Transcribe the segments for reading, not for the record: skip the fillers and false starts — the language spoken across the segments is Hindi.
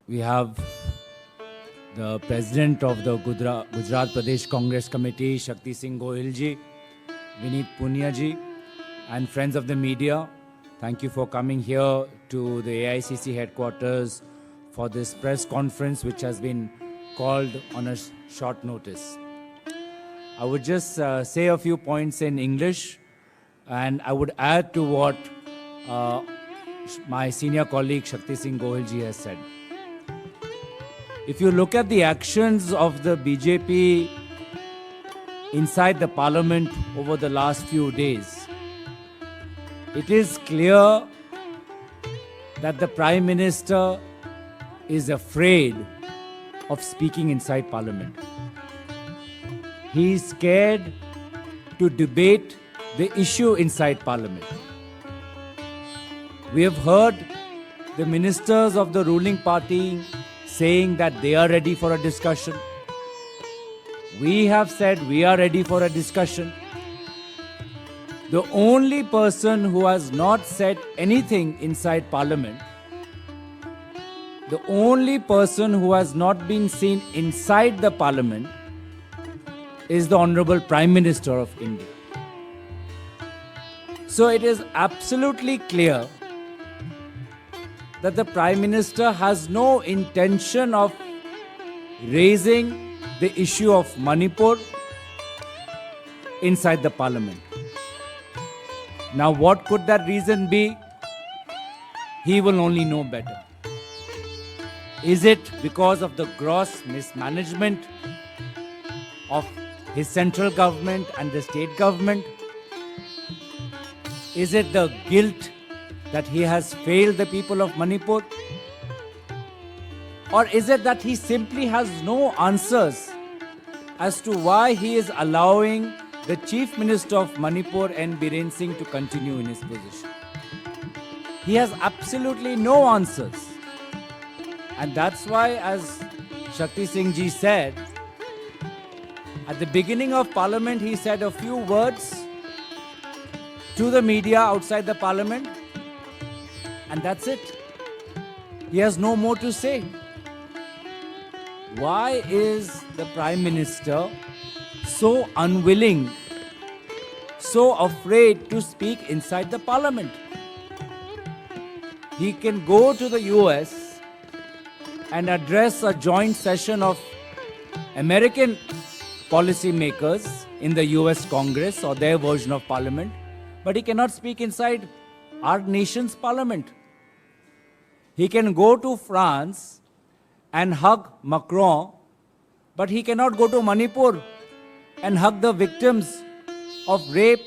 we have the President of the Gujarat Pradesh Congress Committee, Shakti Singh Gohil ji, Vineet Punia ji, and friends of the media. Thank you for coming here to the AICC headquarters for this press conference which has been called on a short notice. I would just say a few points in English, and I would add to what my senior colleague Shakti Singh Gohil ji has said. If you look at the actions of the BJP inside the parliament over the last few days, it is clear that the Prime Minister is afraid of speaking inside parliament. He is scared to debate the issue inside parliament. We have heard the ministers of the ruling party saying that they are ready for a discussion. We have said we are ready for a discussion. The only person who has not said anything inside parliament, the only person who has not been seen inside the parliament is the Honorable Prime Minister of India. So it is absolutely clear that the Prime Minister has no intention of raising the issue of Manipur inside the parliament. Now, what could that reason be? He will only know better. Is it because of the gross mismanagement of his central government and the state government? Is it the guilt that he has failed the people of Manipur? Or is it that he simply has no answers as to why he is allowing the Chief Minister of Manipur, N. Biren Singh, to continue in his position? He has absolutely no answers. And that's why, as Shakti Singh ji said, at the beginning of Parliament, he said a few words to the media outside the Parliament, and that's it. He has no more to say. Why is the Prime Minister so unwilling, so afraid to speak inside the Parliament? He can go to the US and address a joint session of American policymakers in the US Congress or their version of Parliament, but he cannot speak inside our nation's Parliament. He can go to France and hug Macron, but he cannot go to Manipur and hug the victims of rape,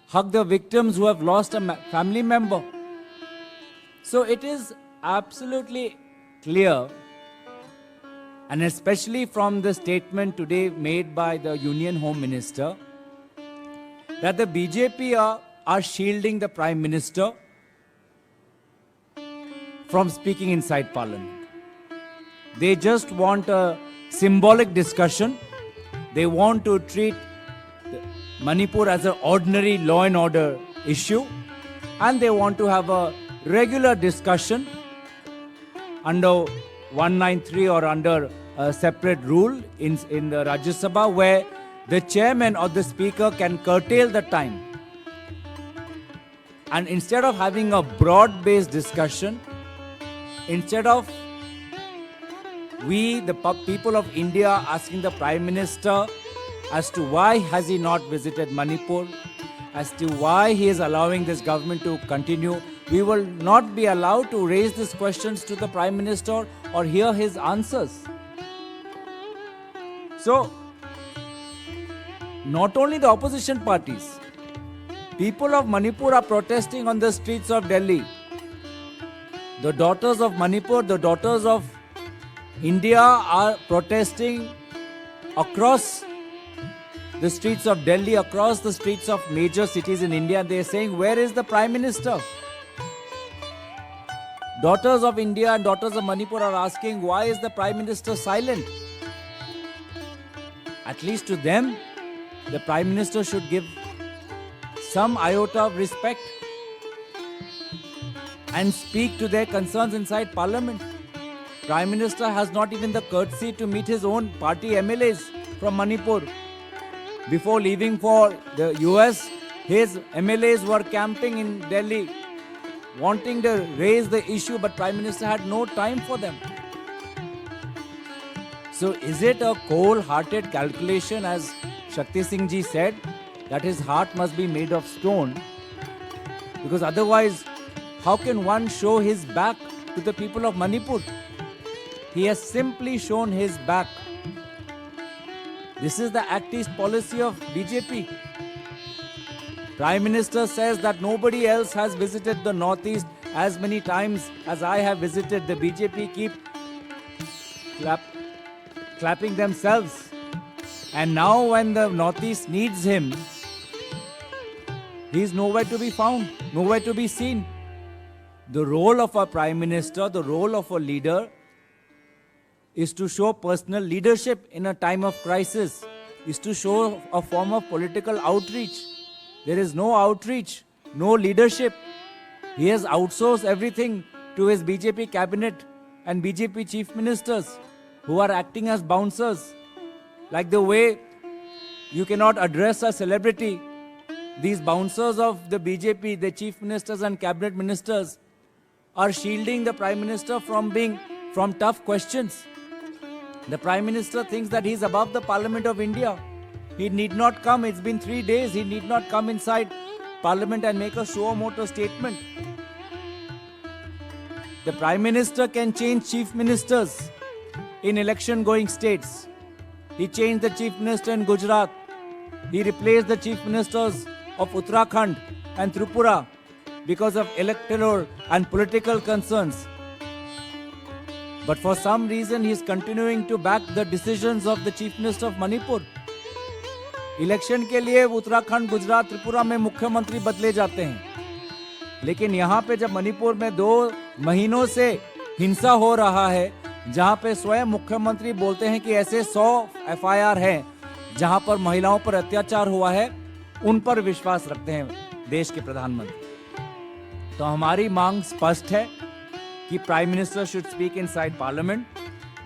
hug the victims who have lost a family member. So it is absolutely clear, and especially from the statement today made by the Union Home Minister, that the BJP are shielding the Prime Minister from speaking inside Parliament. They just want a symbolic discussion. They want to treat Manipur as an ordinary law and order issue, and they want to have a regular discussion under 193 or under a separate rule in the Rajya Sabha, where the chairman or the speaker can curtail the time. And instead of having a broad-based discussion, instead of we, the people of India, asking the Prime Minister as to why has he not visited Manipur, as to why he is allowing this government to continue, we will not be allowed to raise these questions to the Prime Minister or hear his answers. So, not only the opposition parties, people of Manipur are protesting on the streets of Delhi. The daughters of Manipur, the daughters of India are protesting across the streets of Delhi, across the streets of major cities in India. They are saying, where is the Prime Minister? Daughters of India and daughters of Manipur are asking, why is the Prime Minister silent? At least to them, the Prime Minister should give some iota of respect and speak to their concerns inside Parliament. Prime Minister has not even the courtesy to meet his own party MLAs from Manipur. Before leaving for the US, his MLAs were camping in Delhi, wanting to raise the issue, but Prime Minister had no time for them. So is it a cold-hearted calculation, as Shakti Singh ji said, that his heart must be made of stone? Because otherwise, how can one show his back to the people of Manipur? He has simply shown his back. This is the Act East policy of BJP. Prime Minister says that nobody else has visited the Northeast as many times as I have visited. The BJP keep clapping themselves. And now when the Northeast needs him, he is nowhere to be found, nowhere to be seen. The role of a Prime Minister, the role of a leader, is to show personal leadership in a time of crisis, is to show a form of political outreach. There is no outreach, no leadership. He has outsourced everything to his BJP cabinet and BJP chief ministers, who are acting as bouncers. Like the way you cannot address a celebrity, these bouncers of the BJP, the chief ministers and cabinet ministers, are shielding the Prime Minister from tough questions. The Prime Minister thinks that he is above the Parliament of India. He need not come. It's been 3 days. He need not come inside Parliament and make a suo moto statement. The Prime Minister can change chief ministers in election-going states. He changed the chief minister in Gujarat. He replaced the chief ministers of Uttarakhand and Tripura because of electoral and political concerns. But for some reason, he is continuing to back the decisions of the chief minister of Manipur. Election के लिए उत्तराखंड, गुजरात, त्रिपुरा में मुख्यमंत्री बदले जाते हैं, लेकिन यहाँ पे जब मणिपुर में 2 महीनों से हिंसा हो रहा है, जहाँ पे स्वयं मुख्यमंत्री बोलते हैं कि ऐसे 100 FIR हैं जहाँ पर महिलाओं पर अत्याचार हुआ है, उन पर विश्वास रखते हैं देश के प्रधानमंत्री। तो हमारी मांग स्पष्ट है कि prime minister should speak inside parliament.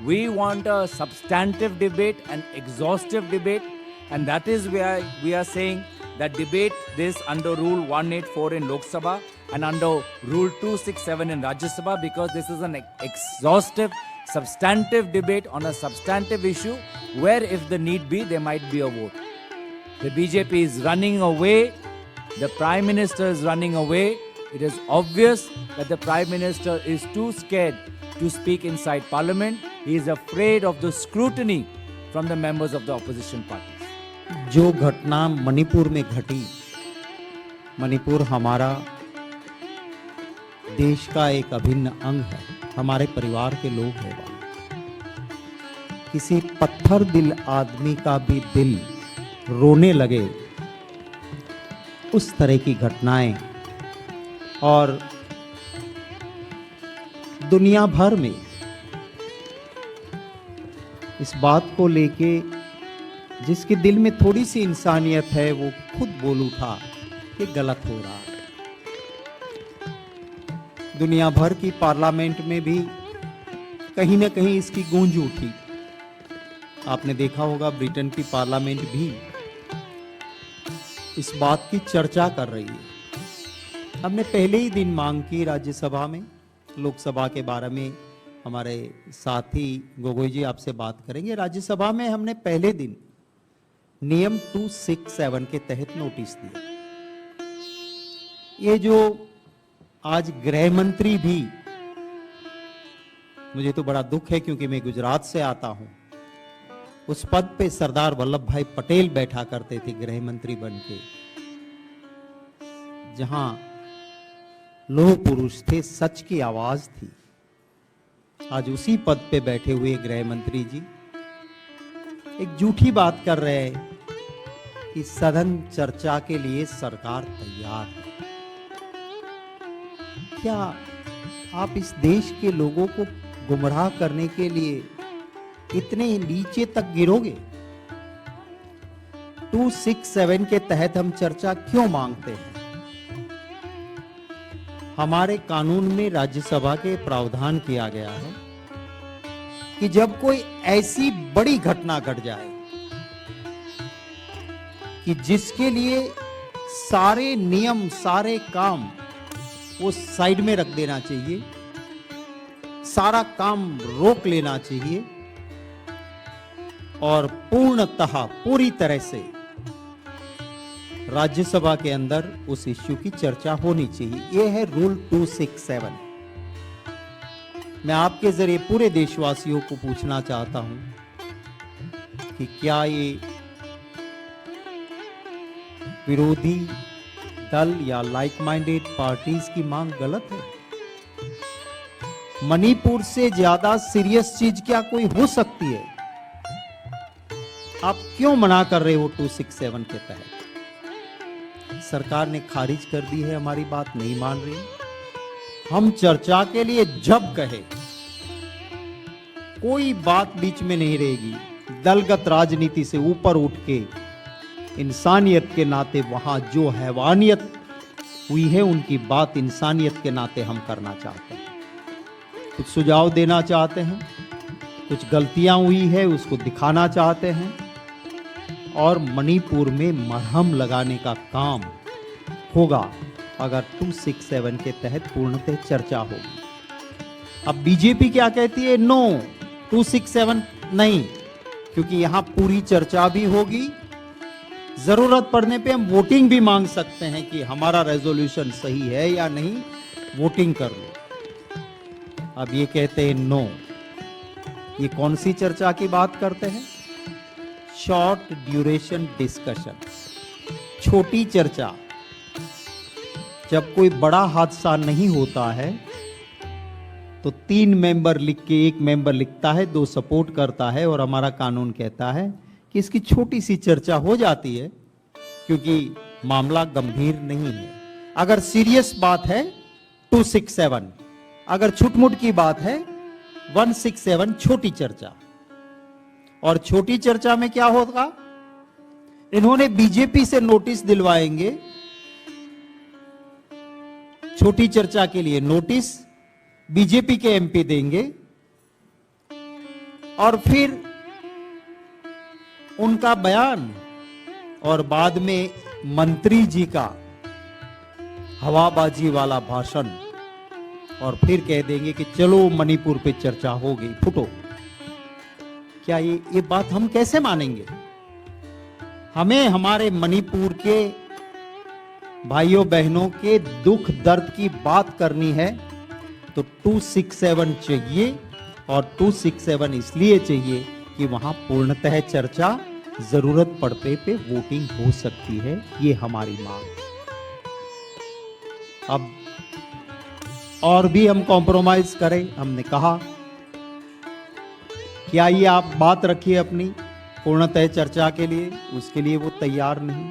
We want a substantive debate, an exhaustive debate, and that is why we are saying that debate this under Rule 184 in Lok Sabha and under Rule 267 in Rajya Sabha, because this is an exhaustive, substantive debate on a substantive issue where, if the need be, there might be a vote. The BJP is running away. The Prime Minister is running away. It is obvious that the Prime Minister is too scared to speak inside Parliament. He is afraid of the scrutiny from the members of the opposition parties. जो घटना मणिपुर में घटी, मणिपुर हमारा देश का एक अभिन्न अंग है, हमारे परिवार के लोग हैं वहाँ। किसी पत्थर दिल आदमी का भी दिल रोने लगे, उस तरह की घटनाएं, और दुनिया भर में इस बात को लेके जिसके दिल में थोड़ी सी इंसानियत है वो खुद बोल उठा कि गलत हो रहा है। दुनिया भर की पार्लियामेंट में भी कहीं ना कहीं इसकी गूंज उठी। आपने देखा होगा ब्रिटेन की पार्लियामेंट भी इस बात की चर्चा कर रही है। हमने पहले ही दिन मांग की राज्यसभा में, लोकसभा के बारे में हमारे साथी गोगोई जी आपसे बात करेंगे। राज्यसभा में हमने पहले दिन नियम 267 के तहत नोटिस दिया। ये जो आज गृह मंत्री भी, मुझे तो बड़ा दुख है क्योंकि मैं गुजरात से आता हूं, उस पद पे सरदार वल्लभ भाई पटेल बैठा करते थे गृह मंत्री बनके, जहां लोह पुरुष थे, सच की आवाज थी। आज उसी पद पे बैठे हुए गृह मंत्री जी एक झूठी बात कर रहे हैं कि सदन चर्चा के लिए सरकार तैयार है। क्या आप इस देश के लोगों को गुमराह करने के लिए इतने नीचे तक गिरोगे? 267 के तहत हम चर्चा क्यों मांगते हैं? हमारे कानून में राज्यसभा के प्रावधान किया गया है कि जब कोई ऐसी बड़ी घटना घट जाए कि जिसके लिए सारे नियम, सारे काम वो साइड में रख देना चाहिए, सारा काम रोक लेना चाहिए और पूर्णतः पूरी तरह से राज्यसभा के अंदर उस इश्यू की चर्चा होनी चाहिए। यह है रूल 267। मैं आपके जरिए पूरे देशवासियों को पूछना चाहता हूं कि क्या ये विरोधी दल या लाइक माइंडेड पार्टीज की मांग गलत है? मणिपुर से ज्यादा सीरियस चीज क्या कोई हो सकती है? आप क्यों मना कर रहे हो 267 के तहत? सरकार ने खारिज कर दी है, हमारी बात नहीं मान रही। हम चर्चा के लिए जब कहे कोई बात बीच में नहीं रहेगी। दलगत राजनीति से ऊपर उठ के इंसानियत के नाते वहां जो हैवानियत हुई है उनकी बात इंसानियत के नाते हम करना चाहते हैं। कुछ सुझाव देना चाहते हैं, कुछ गलतियां हुई है उसको दिखाना चाहते हैं और मणिपुर में मरहम लगाने का काम होगा अगर 267 के तहत पूर्णतः चर्चा होगी। अब बीजेपी क्या कहती है? नो, 267 नहीं, क्योंकि यहां पूरी चर्चा भी होगी। जरूरत पड़ने पे हम वोटिंग भी मांग सकते हैं कि हमारा रेजोल्यूशन सही है या नहीं, वोटिंग कर लो। अब ये कहते हैं नो। ये कौन सी चर्चा की बात करते हैं? शॉर्ट ड्यूरेशन डिस्कशन, छोटी चर्चा। जब कोई बड़ा हादसा नहीं होता है तो 3 मेंबर लिख के, 1 मेंबर लिखता है, 2 सपोर्ट करता है और हमारा कानून कहता है कि इसकी छोटी सी चर्चा हो जाती है क्योंकि मामला गंभीर नहीं है। अगर सीरियस बात है 267, अगर छुटमुट की बात है 167, छोटी चर्चा। और छोटी चर्चा में क्या होगा? इन्होंने बीजेपी से नोटिस दिलवाएंगे, छोटी चर्चा के लिए नोटिस बीजेपी के एमपी देंगे और फिर उनका बयान और बाद में मंत्री जी का हवाबाजी वाला भाषण और फिर कह देंगे कि चलो मणिपुर पे चर्चा हो गई, फुटो। क्या ये बात हम कैसे मानेंगे? हमें हमारे मणिपुर के भाइयों बहनों के दुख दर्द की बात करनी है तो 267 चाहिए और 267 इसलिए चाहिए कि वहां पूर्णतः चर्चा, जरूरत पड़ने पे वोटिंग हो सकती है। ये हमारी मांग। अब और भी हम कॉम्प्रोमाइज करें, हमने कहा क्या ये आप बात रखिए अपनी पूर्णतः चर्चा के लिए, उसके लिए वो तैयार नहीं।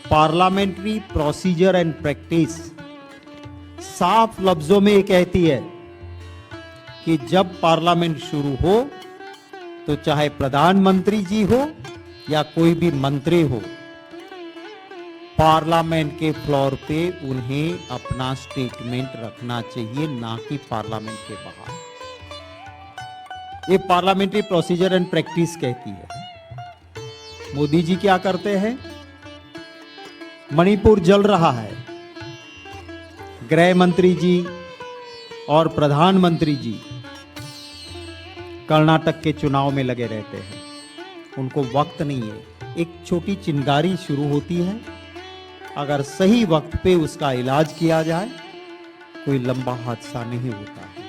पार्लियामेंट्री प्रोसीजर एंड प्रैक्टिस साफ लफ्जों में ये कहती है कि जब पार्लियामेंट शुरू हो तो चाहे प्रधानमंत्री जी हो या कोई भी मंत्री हो, पार्लियामेंट के फ्लोर पे उन्हें अपना स्टेटमेंट रखना चाहिए, ना कि पार्लियामेंट के बाहर। ये पार्लियामेंट्री प्रोसीजर एंड प्रैक्टिस कहती है। मोदी जी क्या करते हैं? मणिपुर जल रहा है, गृह मंत्री जी और प्रधानमंत्री जी कर्नाटक के चुनाव में लगे रहते हैं, उनको वक्त नहीं है। एक छोटी चिंगारी शुरू होती है, अगर सही वक्त पे उसका इलाज किया जाए कोई लंबा हादसा नहीं होता है।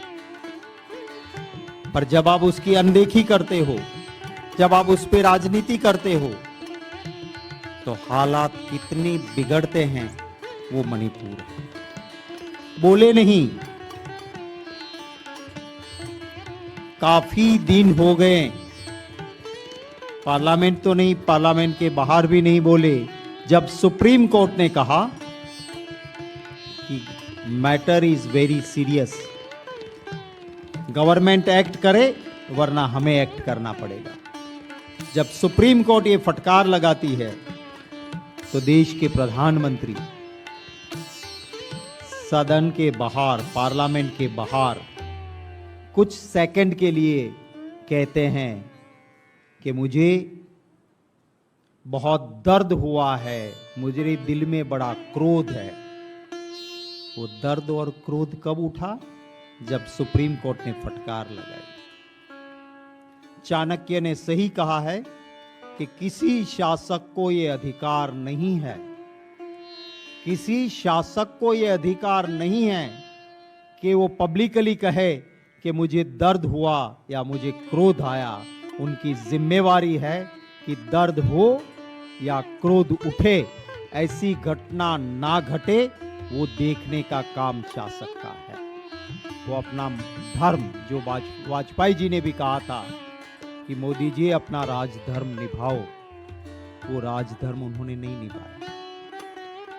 पर जब आप उसकी अनदेखी करते हो, जब आप उस पर राजनीति करते हो तो हालात कितने बिगड़ते हैं वो मणिपुर बोले नहीं। काफी दिन हो गए, पार्लियामेंट तो नहीं, पार्लियामेंट के बाहर भी नहीं बोले, जब सुप्रीम कोर्ट ने कहा कि matter is very serious, government act करे वरना हमें एक्ट करना पड़ेगा। जब सुप्रीम कोर्ट ये फटकार लगाती है तो देश के प्रधानमंत्री सदन के बाहर, पार्लियामेंट के बाहर कुछ सेकंड के लिए कहते हैं कि मुझे बहुत दर्द हुआ है, मुझे दिल में बड़ा क्रोध है। वो दर्द और क्रोध कब उठा? जब सुप्रीम कोर्ट ने फटकार लगाई। चाणक्य ने सही कहा है कि किसी शासक को यह अधिकार नहीं है, किसी शासक को यह अधिकार नहीं है कि वो पब्लिकली कहे कि मुझे दर्द हुआ या मुझे क्रोध आया। उनकी जिम्मेवारी है कि दर्द हो या क्रोध उठे, ऐसी घटना ना घटे, वो देखने का काम शासक का है। वो अपना धर्म, जो वाजपेयी जी ने भी कहा था कि मोदी जी अपना राजधर्म निभाओ, वो राजधर्म उन्होंने नहीं निभाया।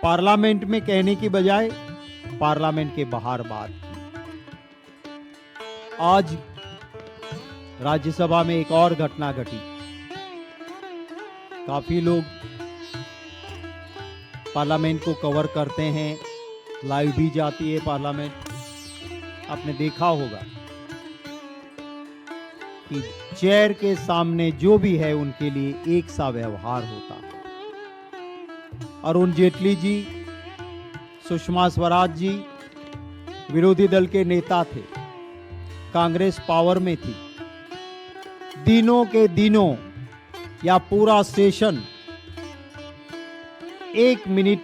पार्लियामेंट में कहने की बजाय पार्लियामेंट के बाहर बात की। आज राज्यसभा में एक और घटना घटी। काफी लोग पार्लियामेंट को कवर करते हैं, लाइव भी जाती है पार्लियामेंट। आपने देखा होगा कि चेयर के सामने जो भी है उनके लिए एक सा व्यवहार होता है। अरुण जेटली जी, सुषमा स्वराज जी विरोधी दल के नेता थे, कांग्रेस पावर में थी। दिनों के दिनों या पूरा सेशन 1 मिनट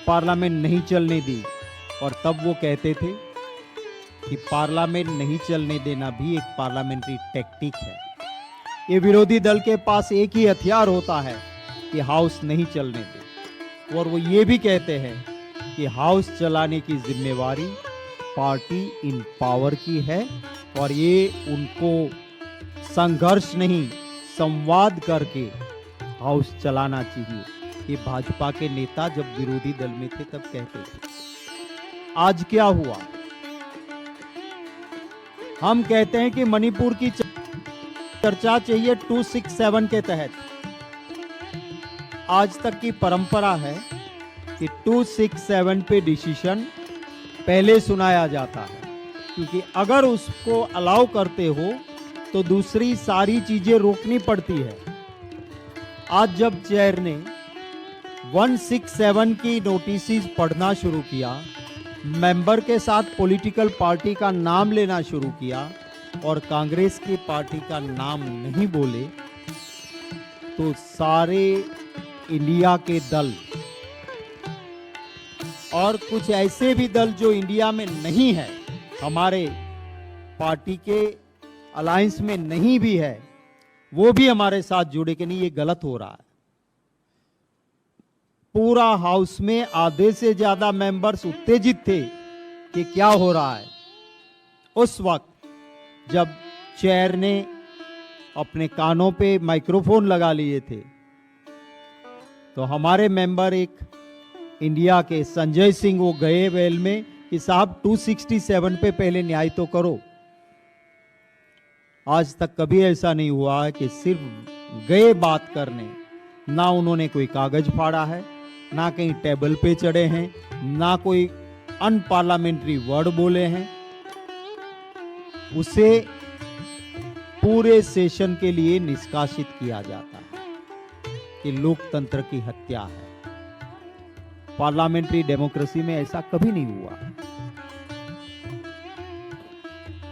पार्लियामेंट नहीं चलने दी, और तब वो कहते थे कि पार्लियामेंट नहीं चलने देना भी एक पार्लियामेंट्री टैक्टिक है। ये विरोधी दल के पास एक ही हथियार होता है कि हाउस नहीं चलने दे, और वो ये भी कहते हैं कि हाउस चलाने की जिम्मेवारी पार्टी इन पावर की है, और ये उनको संघर्ष नहीं, संवाद करके हाउस चलाना चाहिए। ये भाजपा के नेता जब विरोधी दल में थे तब कहते थे। आज क्या हुआ? हम कहते हैं कि मणिपुर की चर्चा चाहिए 267 के तहत। आज तक की परंपरा है कि 267 पे डिसीजन पहले सुनाया जाता है, क्योंकि अगर उसको अलाउ करते हो तो दूसरी सारी चीजें रोकनी पड़ती है। आज जब चेयर ने 167 की नोटिस पढ़ना शुरू किया, मेंबर के साथ पॉलिटिकल पार्टी का नाम लेना शुरू किया और कांग्रेस की पार्टी का नाम नहीं बोले, तो सारे इंडिया के दल और कुछ ऐसे भी दल जो इंडिया में नहीं है, हमारे पार्टी के अलायंस में नहीं भी है, वो भी हमारे साथ जुड़े कि नहीं ये गलत हो रहा है। पूरा हाउस में आधे से ज्यादा मेंबर्स उत्तेजित थे कि क्या हो रहा है। उस वक्त जब चेयर ने अपने कानों पे माइक्रोफोन लगा लिए थे, तो हमारे मेंबर एक इंडिया के संजय सिंह वो गए वेल में कि साहब 267 पे पहले न्याय तो करो। आज तक कभी ऐसा नहीं हुआ है कि सिर्फ गए बात करने, ना उन्होंने कोई कागज फाड़ा है, ना कहीं टेबल पे चढ़े हैं, ना कोई अनपार्लियामेंट्री वर्ड बोले हैं। उसे पूरे सेशन के लिए निष्कासित किया जाता है कि लोकतंत्र की हत्या है। पार्लियामेंट्री डेमोक्रेसी में ऐसा कभी नहीं हुआ।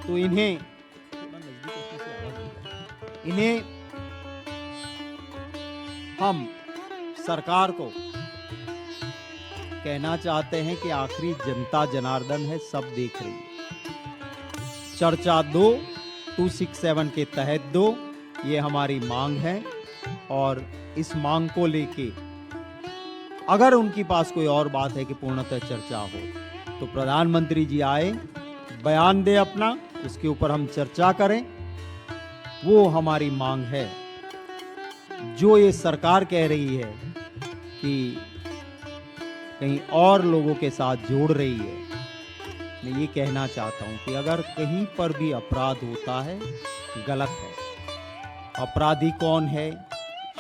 तो इन्हें हम सरकार को कहना चाहते हैं कि आखिरी जनता जनार्दन है, सब देख रही है। चर्चा 267 के तहत दो, ये हमारी मांग है, और इस मांग को लेके अगर उनके पास कोई और बात है कि पूर्णतः चर्चा हो, तो प्रधानमंत्री जी आए, बयान दे अपना, उसके ऊपर हम चर्चा करें। वो हमारी मांग है। जो ये सरकार कह रही है कि कहीं और लोगों के साथ जोड़ रही है, मैं ये कहना चाहता हूं कि अगर कहीं पर भी अपराध होता है, गलत है। अपराधी कौन है,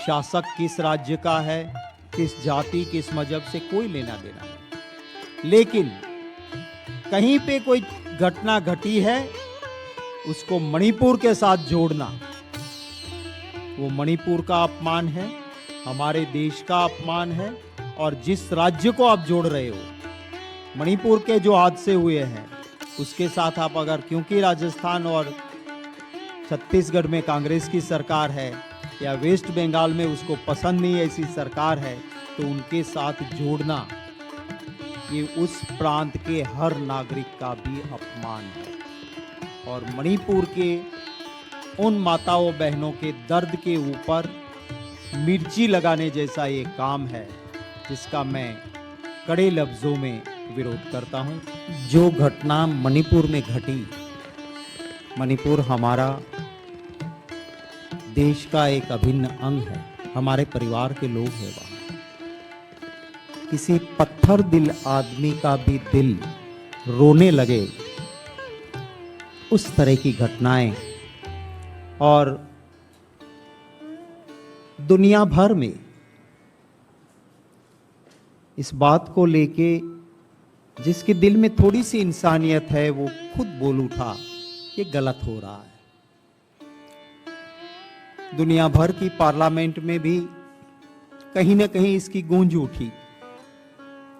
शासक किस राज्य का है, किस जाति किस मजहब से कोई लेना देना नहीं। लेकिन कहीं पे कोई घटना घटी है उसको मणिपुर के साथ जोड़ना वो मणिपुर का अपमान है, हमारे देश का अपमान है। और जिस राज्य को आप जोड़ रहे हो, मणिपुर के जो हादसे हुए हैं उसके साथ आप अगर, क्योंकि राजस्थान और छत्तीसगढ़ में कांग्रेस की सरकार है या वेस्ट बंगाल में उसको पसंद नहीं ऐसी सरकार है, तो उनके साथ जोड़ना ये उस प्रांत के हर नागरिक का भी अपमान है। और मणिपुर के उन माताओं बहनों के दर्द के ऊपर मिर्ची लगाने जैसा ये काम है, जिसका मैं कड़े लफ्जों में विरोध करता हूं। जो घटना मणिपुर में घटी, मणिपुर हमारा देश का एक अभिन्न अंग है, हमारे परिवार के लोग हैं वहां। किसी पत्थर दिल आदमी का भी दिल रोने लगे, उस तरह की घटनाएं। और दुनिया भर में इस बात को लेके जिसके दिल में थोड़ी सी इंसानियत है वो खुद बोल उठा, ये गलत हो रहा है। दुनिया भर की पार्लियामेंट में भी कहीं ना कहीं इसकी गूंज उठी।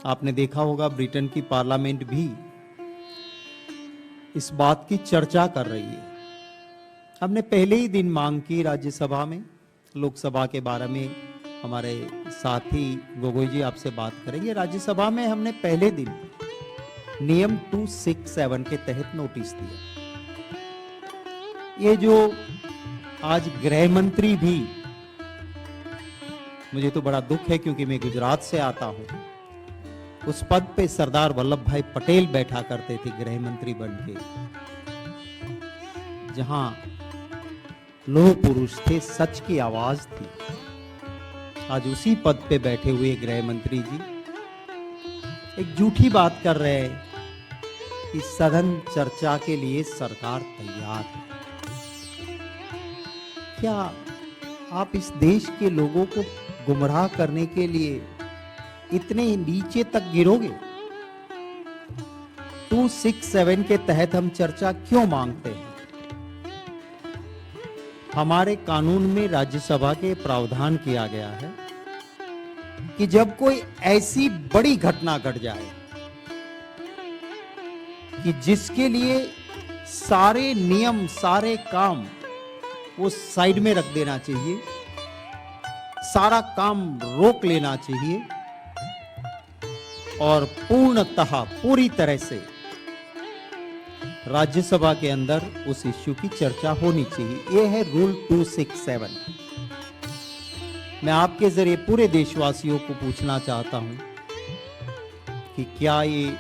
आपने देखा होगा ब्रिटेन की पार्लियामेंट भी इस बात की चर्चा कर रही है। हमने पहले ही दिन मांग की राज्यसभा में, लोकसभा के बारे में हमारे साथी गोगोई जी आपसे बात करेंगे। राज्यसभा में हमने पहले दिन नियम 267 के तहत नोटिस दिया। ये जो आज गृह मंत्री भी, मुझे तो बड़ा दुख है क्योंकि मैं गुजरात से आता हूं, उस पद पे सरदार वल्लभ भाई पटेल बैठा करते थे गृह मंत्री बनके, जहां लोह पुरुष थे, सच की आवाज थी। आज उसी पद पे बैठे हुए गृह मंत्री जी एक झूठी बात कर रहे हैं कि सघन चर्चा के लिए सरकार तैयार है। क्या आप इस देश के लोगों को गुमराह करने के लिए इतने नीचे तक गिरोगे? 267 के तहत हम चर्चा क्यों मांगते हैं? हमारे कानून में राज्यसभा के प्रावधान किया गया है कि जब कोई ऐसी बड़ी घटना घट जाए कि जिसके लिए सारे नियम, सारे काम वो साइड में रख देना चाहिए, सारा काम रोक लेना चाहिए और पूर्णतः पूरी तरह से राज्यसभा के अंदर उस इश्यू की चर्चा होनी चाहिए। यह है रूल 267। मैं आपके जरिए पूरे देशवासियों को पूछना चाहता हूं कि क्या ये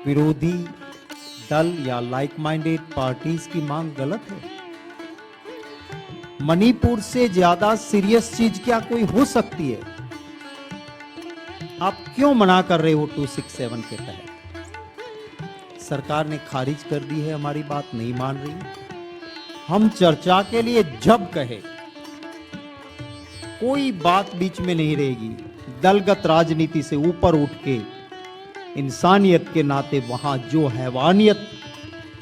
विरोधी दल या लाइक माइंडेड पार्टीज की मांग गलत है? मणिपुर से ज्यादा सीरियस चीज क्या कोई हो सकती है? आप क्यों मना कर रहे हो 267 के तहत? सरकार ने खारिज कर दी है, हमारी बात नहीं मान रही। हम चर्चा के लिए जब कहे, कोई बात बीच में नहीं रहेगी। दलगत राजनीति से ऊपर उठ के इंसानियत के नाते वहां जो हैवानियत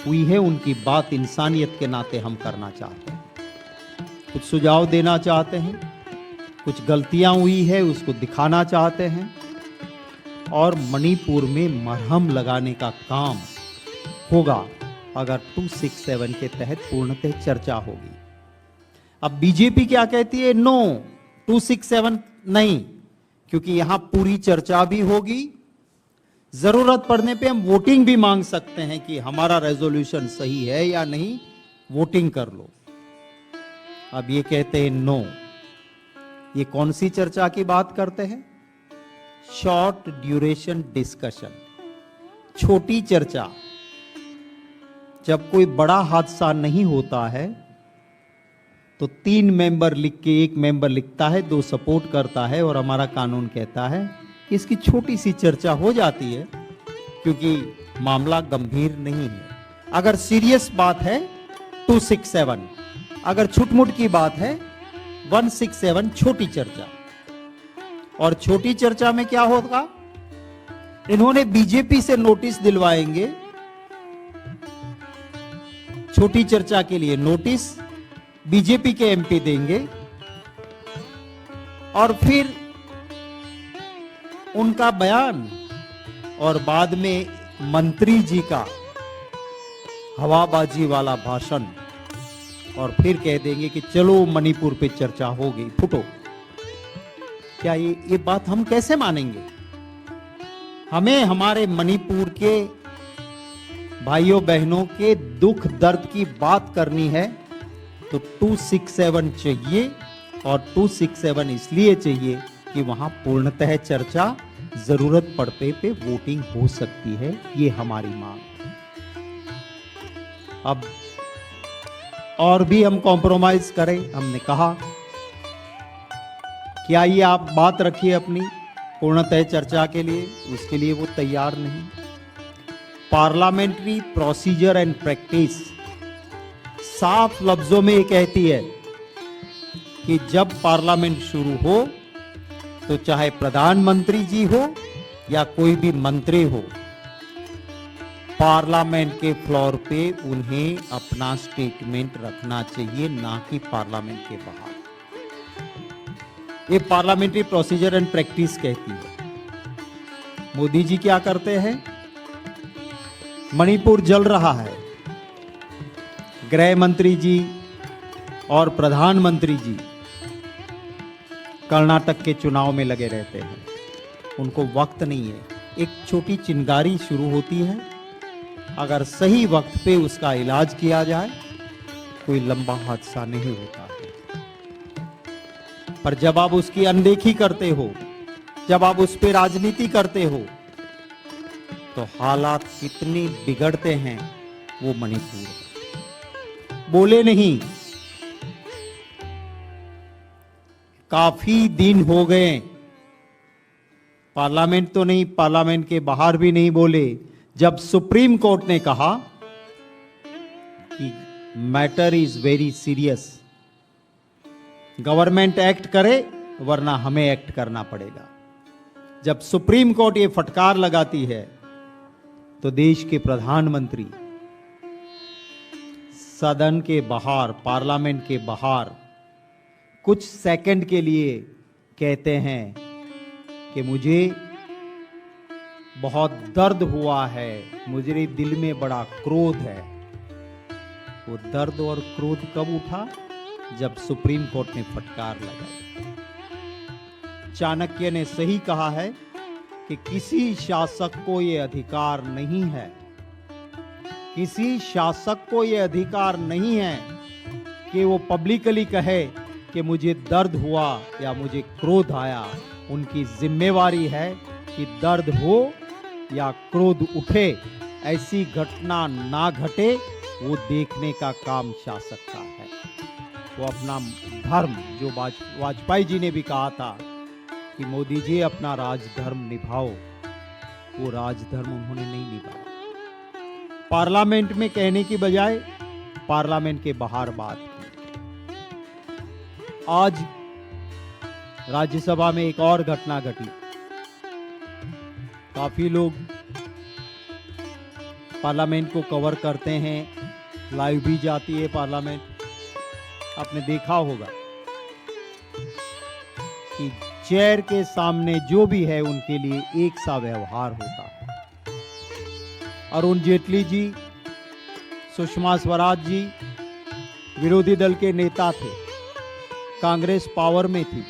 हुई है उनकी बात इंसानियत के नाते हम करना चाहते हैं। कुछ सुझाव देना चाहते हैं, कुछ गलतियां हुई है उसको दिखाना चाहते हैं और मणिपुर में मरहम लगाने का काम होगा अगर 267 के तहत पूर्णतः चर्चा होगी। अब बीजेपी क्या कहती है? नो, 267 नहीं, क्योंकि यहां पूरी चर्चा भी होगी। जरूरत पड़ने पे हम वोटिंग भी मांग सकते हैं कि हमारा रेजोल्यूशन सही है या नहीं, वोटिंग कर लो। अब ये कहते हैं नो। ये कौन सी चर्चा की बात करते हैं? शॉर्ट ड्यूरेशन डिस्कशन, छोटी चर्चा। जब कोई बड़ा हादसा नहीं होता है तो 3 मेंबर लिख के, 1 मेंबर लिखता है, 2 सपोर्ट करता है और हमारा कानून कहता है कि इसकी छोटी सी चर्चा हो जाती है क्योंकि मामला गंभीर नहीं है। अगर सीरियस बात है 267, अगर छुटमुट की बात है 167, छोटी चर्चा। और छोटी चर्चा में क्या होगा? इन्होंने बीजेपी से नोटिस दिलवाएंगे छोटी चर्चा के लिए नोटिस बीजेपी के एमपी देंगे और फिर उनका बयान और बाद में मंत्री जी का हवाबाजी वाला भाषण और फिर कह देंगे कि चलो मणिपुर पे चर्चा हो गई, फुटो। क्या ये बात हम कैसे मानेंगे? हमें हमारे मणिपुर के भाइयों बहनों के दुख दर्द की बात करनी है तो 267 चाहिए, और 267 इसलिए चाहिए कि वहां पूर्णतः चर्चा, जरूरत पड़ने पे वोटिंग हो सकती है। ये हमारी मांग। अब और भी हम कॉम्प्रोमाइज करें, हमने कहा क्या ये आप बात रखिए अपनी पूर्णतः चर्चा के लिए, उसके लिए वो तैयार नहीं। पार्लियामेंट्री प्रोसीजर एंड प्रैक्टिस साफ लफ्जों में ये कहती है कि जब पार्लियामेंट शुरू हो तो चाहे प्रधानमंत्री जी हो या कोई भी मंत्री हो, पार्लियामेंट के फ्लोर पे उन्हें अपना स्टेटमेंट रखना चाहिए, ना कि पार्लियामेंट के बाहर। ये पार्लियामेंट्री प्रोसीजर एंड प्रैक्टिस कहती है। मोदी जी क्या करते हैं? मणिपुर जल रहा है, गृह मंत्री जी और प्रधानमंत्री जी कर्नाटक के चुनाव में लगे रहते हैं, उनको वक्त नहीं है। एक छोटी चिंगारी शुरू होती है, अगर सही वक्त पे उसका इलाज किया जाए कोई लंबा हादसा नहीं होता है। पर जब आप उसकी अनदेखी करते हो, जब आप उस पे राजनीति करते हो, तो हालात कितने बिगड़ते हैं वो मणिपुर बोले नहीं। काफी दिन हो गए, पार्लियामेंट तो नहीं, पार्लियामेंट के बाहर भी नहीं बोले, जब सुप्रीम कोर्ट ने कहा कि matter is very serious, government act करे वरना हमें एक्ट करना पड़ेगा। जब सुप्रीम कोर्ट ये फटकार लगाती है तो देश के प्रधानमंत्री सदन के बाहर, पार्लियामेंट के बाहर कुछ सेकंड के लिए कहते हैं कि मुझे बहुत दर्द हुआ है, मुझे दिल में बड़ा क्रोध है। वो दर्द और क्रोध कब उठा? जब सुप्रीम कोर्ट ने फटकार लगाई। चाणक्य ने सही कहा है कि किसी शासक को यह अधिकार नहीं है, किसी शासक को यह अधिकार नहीं है कि वो पब्लिकली कहे कि मुझे दर्द हुआ या मुझे क्रोध आया। उनकी जिम्मेवारी है कि दर्द हो या क्रोध उठे, ऐसी घटना ना घटे, वो देखने का काम शासक का है। वो अपना धर्म, जो वाजपेयी जी ने भी कहा था कि मोदी जी अपना राजधर्म निभाओ, वो राजधर्म उन्होंने नहीं निभाया। पार्लियामेंट में कहने की बजाय पार्लियामेंट के बाहर बात की। आज राज्यसभा में एक और घटना घटी। काफी लोग पार्लियामेंट को कवर करते हैं, लाइव भी जाती है पार्लियामेंट। आपने देखा होगा कि चेयर के सामने जो भी है उनके लिए एक सा व्यवहार होता है। अरुण जेटली जी, सुषमा स्वराज जी विरोधी दल के नेता थे, कांग्रेस पावर में थी।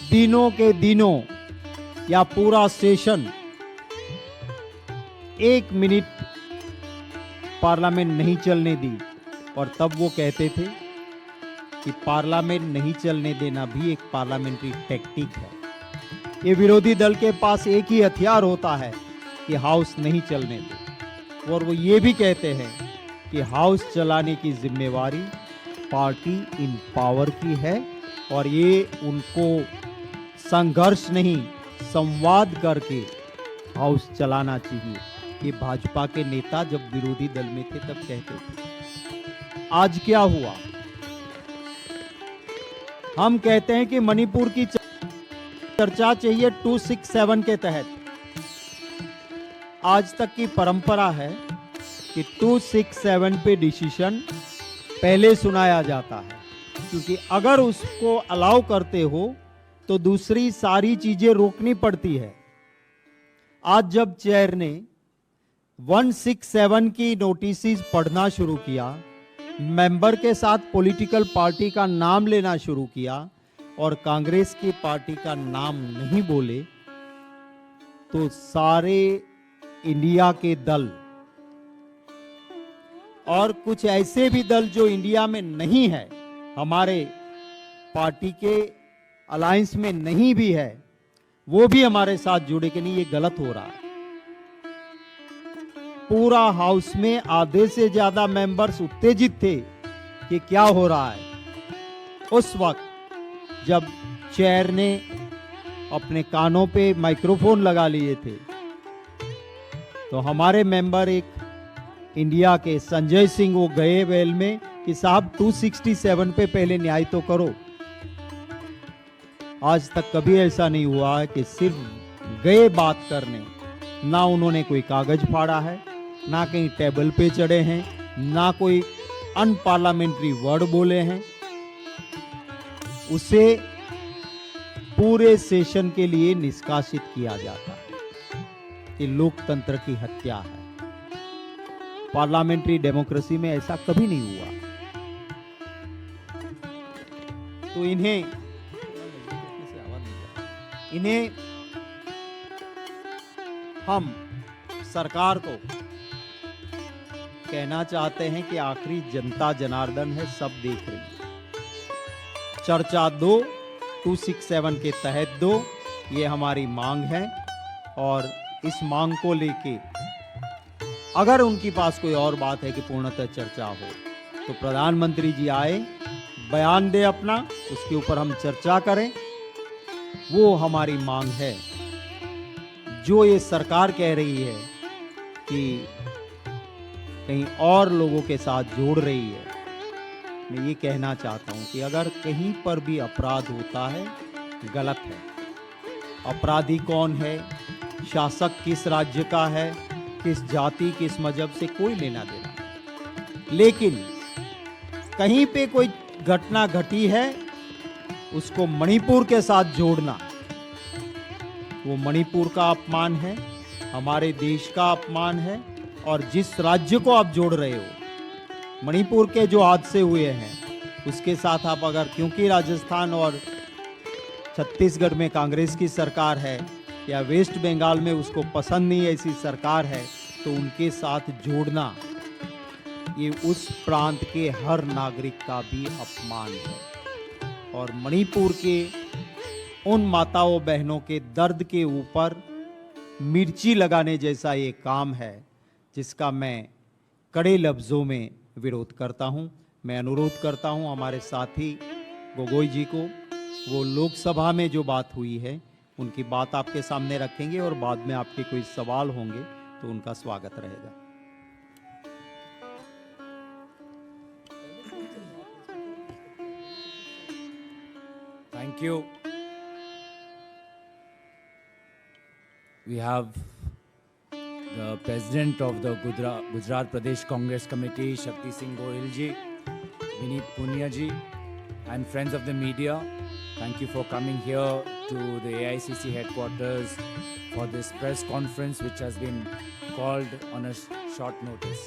दिनों के दिनों या पूरा सेशन 1 मिनट पार्लियामेंट नहीं चलने दी, और तब वो कहते थे कि पार्लियामेंट नहीं चलने देना भी एक पार्लियामेंट्री टैक्टिक है। ये विरोधी दल के पास एक ही हथियार होता है कि हाउस नहीं चलने दो, और वो ये भी कहते हैं कि हाउस चलाने की जिम्मेवारी पार्टी इन पावर की है, और ये उनको संघर्ष नहीं, संवाद करके हाउस चलाना चाहिए। ये भाजपा के नेता जब विरोधी दल में थे तब कहते थे। आज क्या हुआ? हम कहते हैं कि मणिपुर की चर्चा चाहिए 267 के तहत। आज तक की परंपरा है कि 267 पे डिसीजन पहले सुनाया जाता है, क्योंकि अगर उसको अलाउ करते हो तो दूसरी सारी चीजें रोकनी पड़ती है। आज जब चेयर ने 167 की नोटिस पढ़ना शुरू किया, मेंबर के साथ पॉलिटिकल पार्टी का नाम लेना शुरू किया और कांग्रेस की पार्टी का नाम नहीं बोले, तो सारे इंडिया के दल और कुछ ऐसे भी दल जो इंडिया में नहीं है, हमारे पार्टी के अलायंस में नहीं भी है, वो भी हमारे साथ जुड़े कि नहीं ये गलत हो रहा है। पूरा हाउस में आधे से ज्यादा मेंबर्स उत्तेजित थे कि क्या हो रहा है। उस वक्त जब चेयर ने अपने कानों पे माइक्रोफोन लगा लिए थे, तो हमारे मेंबर एक इंडिया के संजय सिंह वो गए वेल में कि साहब 267 पे पहले न्याय तो करो। आज तक कभी ऐसा नहीं हुआ है कि सिर्फ गए बात करने, ना उन्होंने कोई कागज फाड़ा है, ना कहीं टेबल पे चढ़े हैं, ना कोई अनपार्लियामेंट्री वर्ड बोले हैं। उसे पूरे सेशन के लिए निष्कासित किया जाता है। ये लोकतंत्र की हत्या है। पार्लियामेंट्री डेमोक्रेसी में ऐसा कभी नहीं हुआ। तो इन्हें हम सरकार को कहना चाहते हैं कि आखिरी जनता जनार्दन है, सब देख रही है। चर्चा दो, 267 के तहत दो, ये हमारी मांग है। और इस मांग को लेके अगर उनके पास कोई और बात है कि पूर्णतः चर्चा हो, तो प्रधानमंत्री जी आए, बयान दे अपना, उसके ऊपर हम चर्चा करें। वो हमारी मांग है। जो ये सरकार कह रही है कि कहीं और लोगों के साथ जोड़ रही है, मैं ये कहना चाहता हूं कि अगर कहीं पर भी अपराध होता है, गलत है। अपराधी कौन है, शासक किस राज्य का है, किस जाति, किस मजहब से कोई लेना देना नहीं। लेकिन कहीं पे कोई घटना घटी है, उसको मणिपुर के साथ जोड़ना, वो मणिपुर का अपमान है, हमारे देश का अपमान है। और जिस राज्य को आप जोड़ रहे हो, मणिपुर के जो हादसे हुए हैं उसके साथ आप अगर, क्योंकि राजस्थान और छत्तीसगढ़ में कांग्रेस की सरकार है या वेस्ट बंगाल में उसको पसंद नहीं ऐसी सरकार है, तो उनके साथ जोड़ना ये उस प्रांत के हर नागरिक का भी अपमान है। और मणिपुर के उन माताओं बहनों के दर्द के ऊपर मिर्ची लगाने जैसा ये काम है, जिसका मैं कड़े लफ्ज़ों में विरोध करता हूं। मैं अनुरोध करता हूं हमारे साथी गोगोई जी को, वो लोकसभा में जो बात हुई है उनकी बात आपके सामने रखेंगे और बाद में आपके कोई सवाल होंगे तो उनका स्वागत रहेगा। Thank you. We have the President of the Gujarat Pradesh Congress Committee, Shakti Singh Goyal ji, Vineet Punia ji, and friends of the media. Thank you for coming here to the AICC headquarters for this press conference which has been called on a short notice.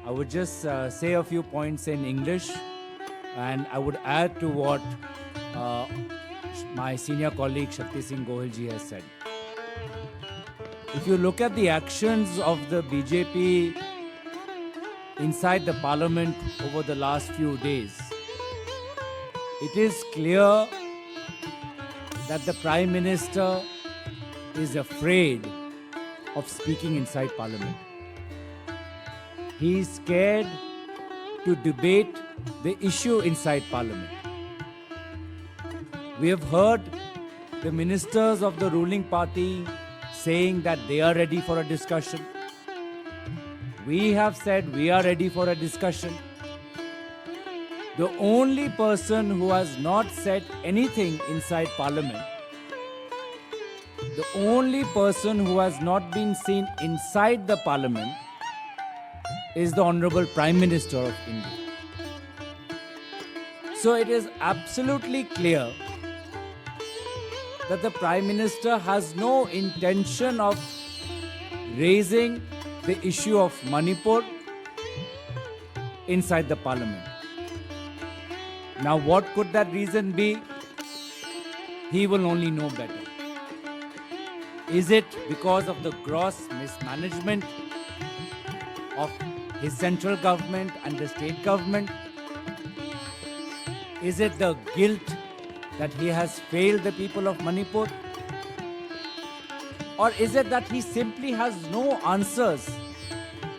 I would just say a few points in English, and I would add to what my senior colleague Shakti Singh Goyal ji has said. If you look at the actions of the BJP inside the parliament over the last few days, it is clear that the Prime Minister is afraid of speaking inside parliament. He is scared to debate the issue inside parliament. We have heard the ministers of the ruling party saying that they are ready for a discussion. We have said we are ready for a discussion. The only person who has not said anything inside parliament, the only person who has not been seen inside the parliament is the Honorable Prime Minister of India. So it is absolutely clear that the Prime Minister has no intention of raising the issue of Manipur inside the Parliament. Now, what could that reason be? He will only know better. Is it because of the gross mismanagement of his central government and the state government? Is it the guilt that he has failed the people of Manipur? Or is it that he simply has no answers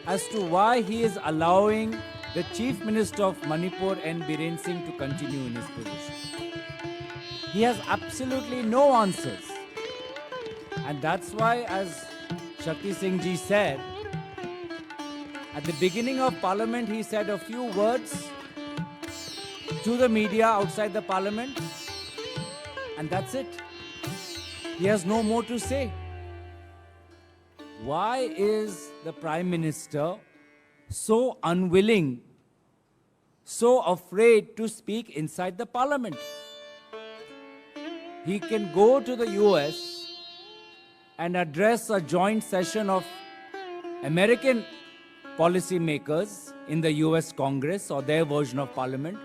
as to why he is allowing the Chief Minister of Manipur, N. Biren Singh, to continue in his position? He has absolutely no answers. And that's why, as Shakti Singh ji said, at the beginning of Parliament, he said a few words to the media outside the Parliament, and that's it. He has no more to say. Why is the Prime Minister so unwilling, so afraid to speak inside the Parliament? He can go to the US and address a joint session of American policymakers in the US Congress or their version of Parliament,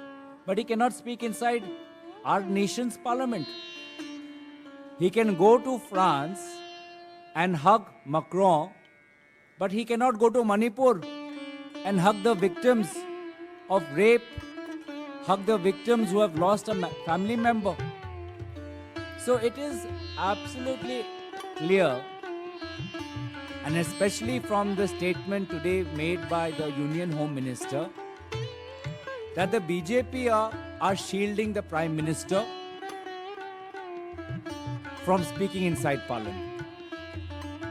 but he cannot speak inside our nation's Parliament. He can go to France and hug Macron, but he cannot go to Manipur and hug the victims of rape, hug the victims who have lost a family member. So it is absolutely clear, and especially from the statement today made by the Union Home Minister, that the BJP are shielding the Prime Minister from speaking inside Parliament.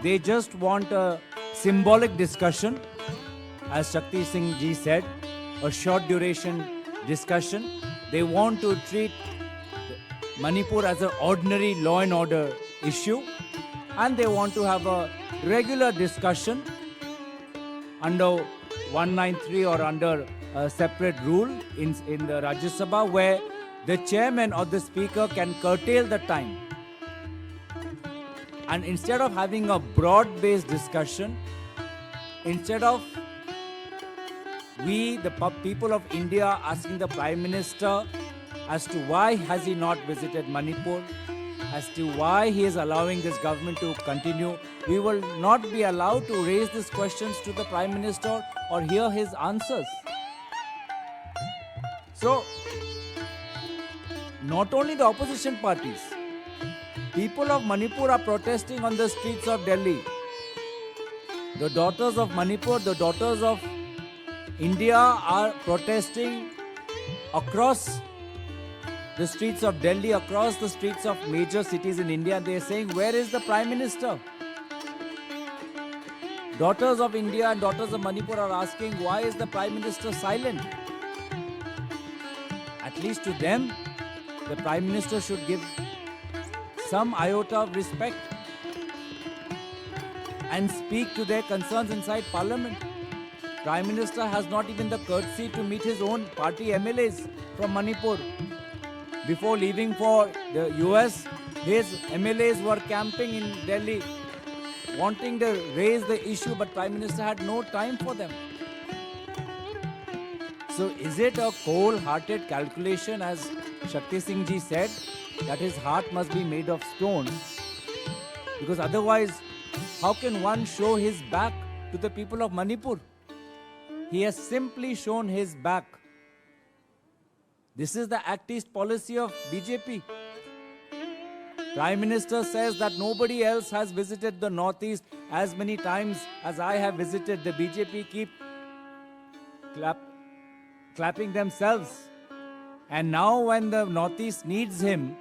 They just want a symbolic discussion, as Shakti Singh ji said, a short duration discussion. They want to treat Manipur as an ordinary law and order issue, and they want to have a regular discussion under 193 or under a separate rule in the Rajya Sabha, where the chairman or the speaker can curtail the time. And instead of having a broad-based discussion, instead of we, the people of India, asking the Prime Minister as to why has he not visited Manipur, as to why he is allowing this government to continue, we will not be allowed to raise these questions to the Prime Minister or hear his answers. So, not only the opposition parties, people of Manipur are protesting on the streets of Delhi. The daughters of Manipur, the daughters of India are protesting across the streets of Delhi, across the streets of major cities in India. They are saying, where is the Prime Minister? Daughters of India and daughters of Manipur are asking, why is the Prime Minister silent? At least to them, the Prime Minister should give some iota of respect and speak to their concerns inside Parliament. Prime Minister has not even the courtesy to meet his own party MLAs from Manipur. Before leaving for the US, his MLAs were camping in Delhi, wanting to raise the issue, but Prime Minister had no time for them. So is it a cold-hearted calculation, as Shakti Singh ji said, that his heart must be made of stone? Because otherwise, how can one show his back to the people of Manipur? He has simply shown his back. This is the activist policy of BJP. Prime Minister says that nobody else has visited the Northeast as many times as I have visited. The BJP keep clapping themselves. And now when the Northeast needs him,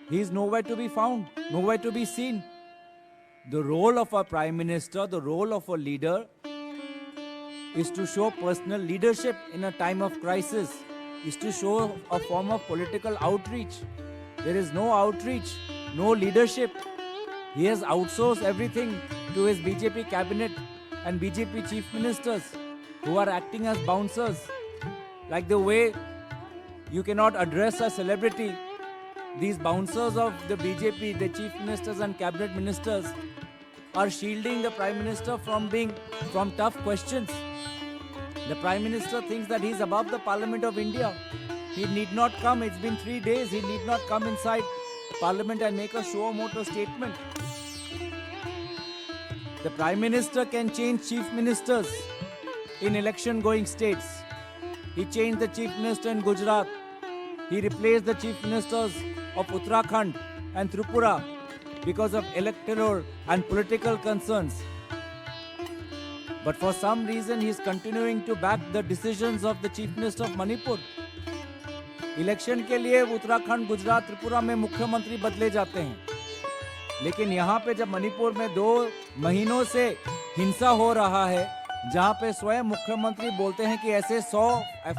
he is nowhere to be found, nowhere to be seen. The role of a Prime Minister, the role of a leader, is to show personal leadership in a time of crisis, is to show a form of political outreach. There is no outreach, no leadership. He has outsourced everything to his BJP cabinet and BJP chief ministers who are acting as bouncers. Like the way you cannot address a celebrity, these bouncers of the BJP, the chief ministers and cabinet ministers, are shielding the Prime Minister from tough questions. The Prime Minister thinks that he's above the Parliament of India. He need not come. It's been 3 days. He need not come inside Parliament and make a show moto statement. The Prime Minister can change chief ministers in election going states. He changed the chief minister in Gujarat. He replaced the chief ministers of Uttarakhand and Tripura because of electoral and political concerns. But for some reason, he is continuing to back the decisions of the chief minister of Manipur. Election के लिए उत्तराखंड, गुजरात, त्रिपुरा में मुख्यमंत्री बदले जाते हैं, लेकिन यहाँ पे जब मणिपुर में 2 महीनों से हिंसा हो रहा है, जहाँ पे स्वयं मुख्यमंत्री बोलते हैं कि ऐसे 100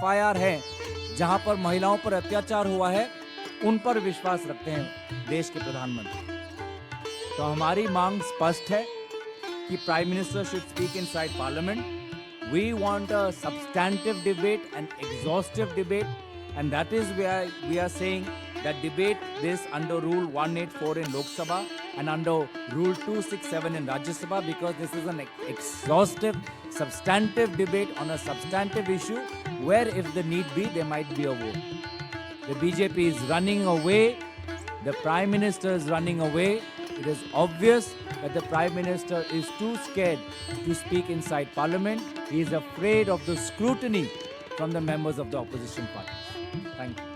FIR हैं जहाँ पर महिलाओं पर अत्याचार हुआ है, उन पर विश्वास रखते हैं देश के प्रधानमंत्री। तो हमारी मांग स्पष्ट है कि prime minister should speak inside parliament. We want a substantive debate and exhaustive debate, and that is why we are saying that debate this under Rule 184 in Lok Sabha and under Rule 267 in Rajya Sabha, because this is an exhaustive, substantive debate on a substantive issue where, if the need be, there might be a vote. The BJP is running away. The Prime Minister is running away. It is obvious that the Prime Minister is too scared to speak inside Parliament. He is afraid of the scrutiny from the members of the opposition parties. Thank you.